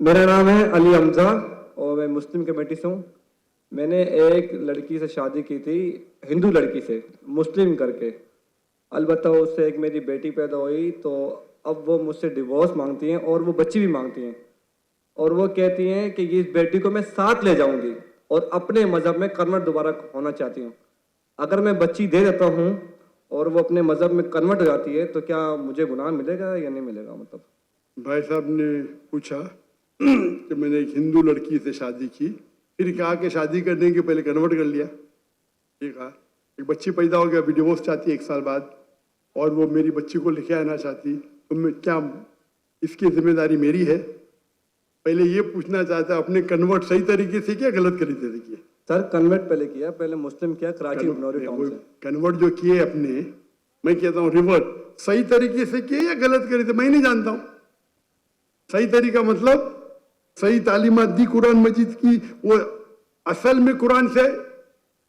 मेरा नाम है अली हमजा और मैं मुस्लिम कमेटी से हूँ। मैंने एक लड़की से शादी की थी, हिंदू लड़की से, मुस्लिम करके। अलबत्ता उससे एक मेरी बेटी पैदा हुई, तो अब वो मुझसे डिवोर्स मांगती हैं और वो बच्ची भी मांगती हैं। और वो कहती हैं कि इस बेटी को मैं साथ ले जाऊंगी और अपने मज़हब में कन्वर्ट दोबारा होना चाहती हूँ। अगर मैं बच्ची दे देता हूँ और वो अपने मज़हब में कन्वर्ट हो जाती है तो क्या मुझे गुनाह मिलेगा या नहीं मिलेगा? मतलब भाई साहब ने पूछा कि मैंने एक हिंदू लड़की से शादी की, फिर कहा कि शादी करने के पहले कन्वर्ट कर लिया। ये कहा एक बच्ची पैदा हो गया, अभी डिवोर्स चाहती है 1 साल बाद, और वो मेरी बच्ची को लेके आना चाहती, तो मैं क्या इसकी जिम्मेदारी मेरी है? पहले ये पूछना चाहता है अपने कन्वर्ट सही तरीके से किया, गलत तरीके से किया? सर कन्वर्ट पहले किया, पहले मुस्लिम किया कराची उपनौरी टाउन से। कन्वर्ट जो किए अपने, मैं कहता हूँ रिवर्ट, सही तरीके से किए या गलत करे थे मैं नहीं जानता हूँ। सही तरीका मतलब सही तालीमात दी कुरान मजीद की, वो असल में कुरान से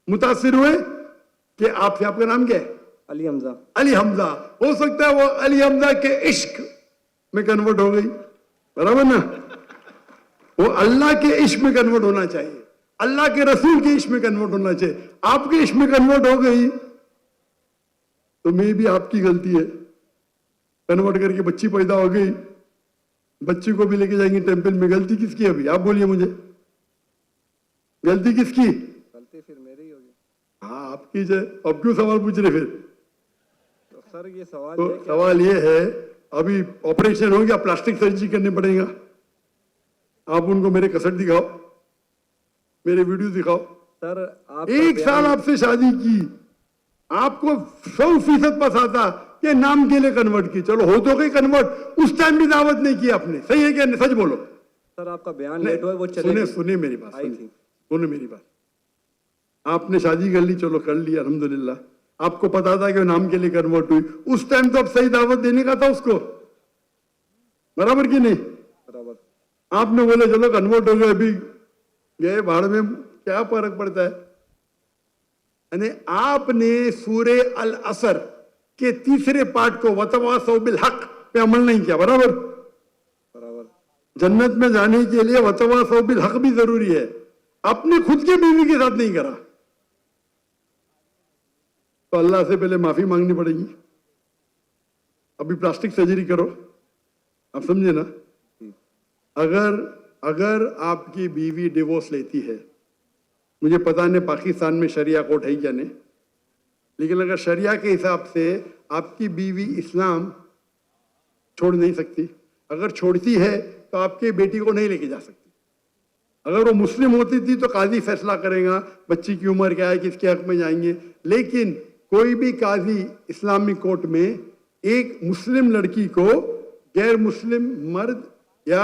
मुतासिर हुए कि आपसे, आपका नाम क्या है? अली हमजा। अली हमजा। हो सकता है वो अली हमजा के इश्क में कन्वर्ट हो गई, बराबर ना? वो अल्लाह के इश्क में कन्वर्ट होना चाहिए, अल्लाह के रसूल के इश्क में कन्वर्ट होना चाहिए। आपके इश्क में कन्वर्ट हो गई तो मे भी आपकी गलती है। कन्वर्ट करके बच्ची पैदा हो गई, बच्ची को भी लेके जाएंगे टेंपल में, गलती किसकी है? अभी आप बोलिए मुझे, गलती किसकी? गलती फिर मेरी होगी। हाँ आपकी है। अब क्यों सवाल पूछ रहे फिर? तो सर ये सवाल तो सवाल ये है, अभी ऑपरेशन हो गया, प्लास्टिक सर्जरी करने पड़ेगा। आप उनको मेरे कसट दिखाओ, मेरे वीडियो दिखाओ। सर आप 1 साल आपसे शादी की, आपको 100% पसंद आता कि नाम के लिए कन्वर्ट की, चलो हो तो गई कन्वर्ट, उस टाइम भी दावत नहीं की आपने, सही है क्या? सच बोलो। सर आपका बयान लेट हुआ, वो चले सुने मेरी बात, आई थी। सुने मेरी बात। आपने शादी कर ली, चलो कर ली, अल्हम्दुलिल्लाह। आपको पता था कि नाम के लिए कन्वर्ट हुई, उस टाइम तो अब सही दावत देने का था उसको, बराबर की नहीं? बराबर। आपने बोले चलो कन्वर्ट हो गए, अभी गए भाड़ में, क्या फर्क पड़ता है? यानी आपने सूरे अल असर के 3रे पार्ट को वतवासौ बिल हक पे अमल नहीं किया, बराबर? बराबर। जन्नत में जाने के लिए वतवासौ बिल हक भी जरूरी है, अपने खुद के बीवी के साथ नहीं करा तो अल्लाह से पहले माफी मांगनी पड़ेगी। अभी प्लास्टिक सर्जरी करो, आप समझे ना? अगर आपकी बीवी डिवोर्स लेती है, मुझे पता नहीं पाकिस्तान में शरिया कोर्ट है क्या नहीं, लेकिन अगर शरिया के हिसाब से आपकी बीवी इस्लाम छोड़ नहीं सकती, अगर छोड़ती है तो आपके बेटी को नहीं लेके जा सकती। अगर वो मुस्लिम होती थी तो काजी फैसला करेगा बच्ची की उम्र क्या है, किसके हक में जाएंगे, लेकिन कोई भी काजी इस्लामिक कोर्ट में एक मुस्लिम लड़की को गैर मुस्लिम मर्द या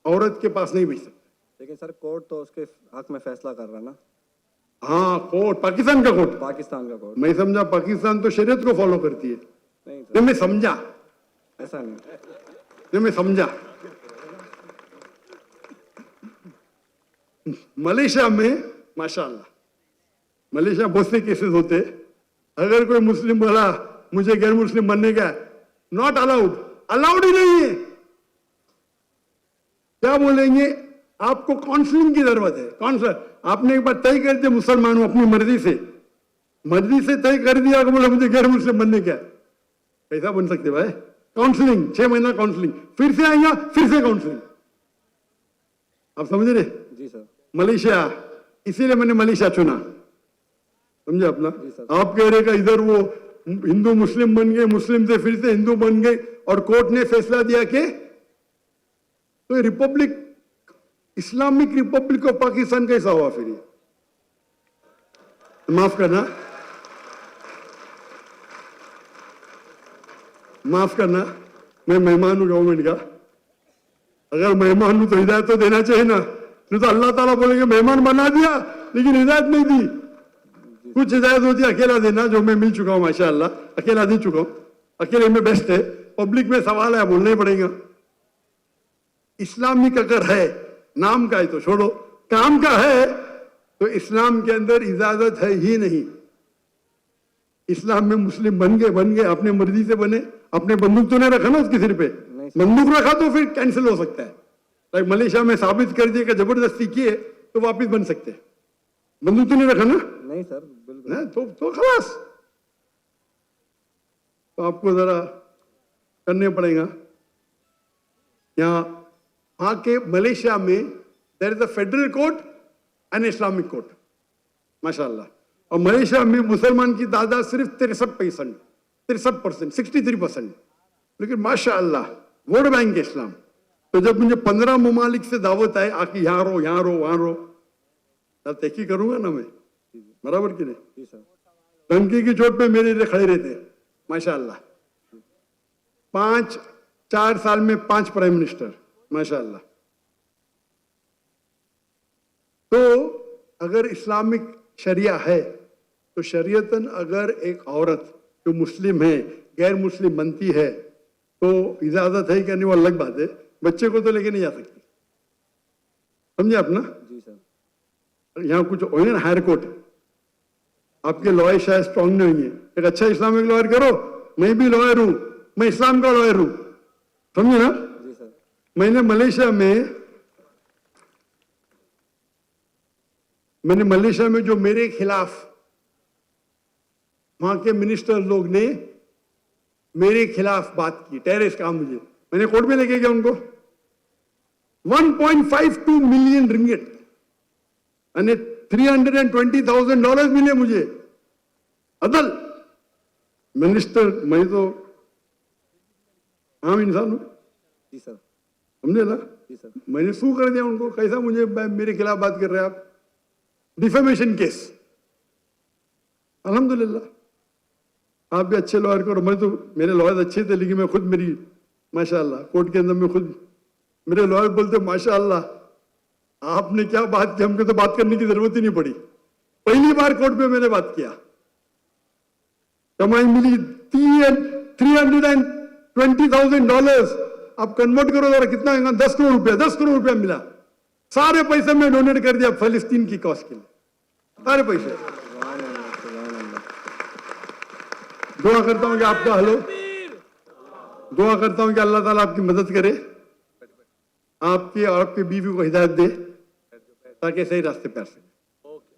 औरत के पास नहीं भेज सकता। लेकिन सर कोर्ट तो उसके हक में फैसला कर रहा है ना? हाँ कोर्ट, पाकिस्तान का कोर्ट। पाकिस्तान का कोर्ट। मैं समझा पाकिस्तान तो शरीयत को फॉलो करती है। नहीं तो मैं समझा, ऐसा नहीं। तो मैं समझा। मलेशिया में माशाल्लाह, मलेशिया बहुत से केसेस होते, अगर कोई मुस्लिम बोला मुझे गैर मुस्लिम बनने का, नॉट अलाउड, अलाउड ही नहीं है। क्या बोलेंगे? आपको काउंसलिंग की जरूरत है। काउंसलर, आपने एक बार तय कर दिया मुसलमान हूं, अपनी मर्जी से तय कर दिया कि बोला मुझे गैर मुस्लिम बनने का, कैसा बन सकते भाई? काउंसलिंग, 6 महीना काउंसलिंग, फिर से आएगा, फिर से काउंसलिंग। आप समझ रहे? जी सर। मलेशिया, इसीलिए मैंने मलेशिया चुना, समझे अपना? आप कह रहे का इधर वो हिंदू मुस्लिम बन गए, मुस्लिम से फिर से हिंदू बन गए, और कोर्ट ने फैसला दिया कि तो Republic, Islamic Republic of Pakistan कैसा हुआ फिर? ये माफ करना, मैं मेहमान हूं गवर्नमेंट का। अगर मेहमान हूं तो हिदायत तो देना चाहिए ना, नहीं तो अल्लाह ताला बोलेंगे मेहमान बना दिया लेकिन हिदायत नहीं दी। कुछ हिदायत होती है अकेला देना, जो मैं मिल चुका हूं माशाअल्लाह, अकेला दे चुका हूं, अकेले में बेस्ट है। पब्लिक में सवाल है, बोलना ही पड़ेगा। इस्लामिक अगर है, नाम का है तो छोड़ो, काम का है तो इस्लाम के अंदर इजाजत है ही नहीं। इस्लाम में मुस्लिम बन गए, अपने मर्जी से बने, अपने बंदूक तो नहीं रखा ना उसके सिर पे, बंदूक रखा तो फिर कैंसिल हो सकता है। लाइक मलेशिया में साबित कर दिया कि जबरदस्ती किए तो वापिस बन सकते हैं। बंदूक तो नहीं रखा ना? नहीं सर, बिल्कुल ना तो खलास। तो आपको जरा करने पड़ेगा। यहाँ के मलेशिया में there is a federal court and Islamic court, माशाल्लाह। और मलेशिया में मुसलमान की तादाद सिर्फ 63%, 63%, लेकिन माशाल्लाह वोट बैंक है इस्लाम। तो जब मुझे 15 ममालिक से दावत आए आके यहाँ रहो, यहाँ रहो, वहां रहो, तब तहकी करूंगा ना मैं, बराबर की नहीं? जी सर। टंकी की चोट पे मेरे लिए खड़े रहते हैं, माशाल्लाह। 4 साल में 5 प्राइम मिनिस्टर, माशाल्लाह। तो अगर इस्लामिक शरिया है तो शरीयतन अगर एक औरत जो मुस्लिम है गैर मुस्लिम बनती है तो इजाजत है कि नहीं, वो अलग बात है। बच्चे को तो लेके नहीं जा सकती, समझे आप ना? जी सर। यहाँ कुछ हो ना हायर कोर्ट, आपके लॉयर शायद स्ट्रांग नहीं है। एक अच्छा इस्लामिक लॉयर करो, मैं भी लॉयर हूं, मैं इस्लाम का लॉयर हूं, समझे ना? जी सर। मैंने मलेशिया में जो मेरे खिलाफ वहां के मिनिस्टर लोग ने मेरे खिलाफ बात की, टेररिस्ट कहा मुझे, मैंने कोर्ट में लेके गया उनको। 1.52 मिलियन रिंगिट यानी $320,000 मिले मुझे। अदल मिनिस्टर, मैं तो आम इंसान हूं, जी सर। समझे ना? जी सर। मैंने सू कर दिया उनको, कैसा मुझे मेरे खिलाफ बात कर रहे हैं आप? Defamation case. अल्हम्दुलिल्लाह आप भी अच्छे लॉयर करो। मैं तो, मेरे लॉयर अच्छे थे, लेकिन मैं खुद मेरी माशाल्लाह कोर्ट के अंदर में खुद मेरे लॉयर बोलते माशाल्लाह आपने क्या बात की, हमको तो बात करने की जरूरत ही नहीं पड़ी। पहली बार कोर्ट में मैंने बात किया, कमाई मिली $320,000। आप कन्वर्ट करो जरा, कितना है? 10 करोड़ रुपया, 10 करोड़ रुपया मिला। सारे पैसे मैं डोनेट कर दिया फलस्तीन की कॉज के लिए, सारे पैसे। दुआ करता हूं कि आपका हल हो, दुआ करता हूं कि अल्लाह ताला आपकी मदद करे, आपकी और आपकी बीवी को हिदायत दे ताकि सही रास्ते पे आ सके।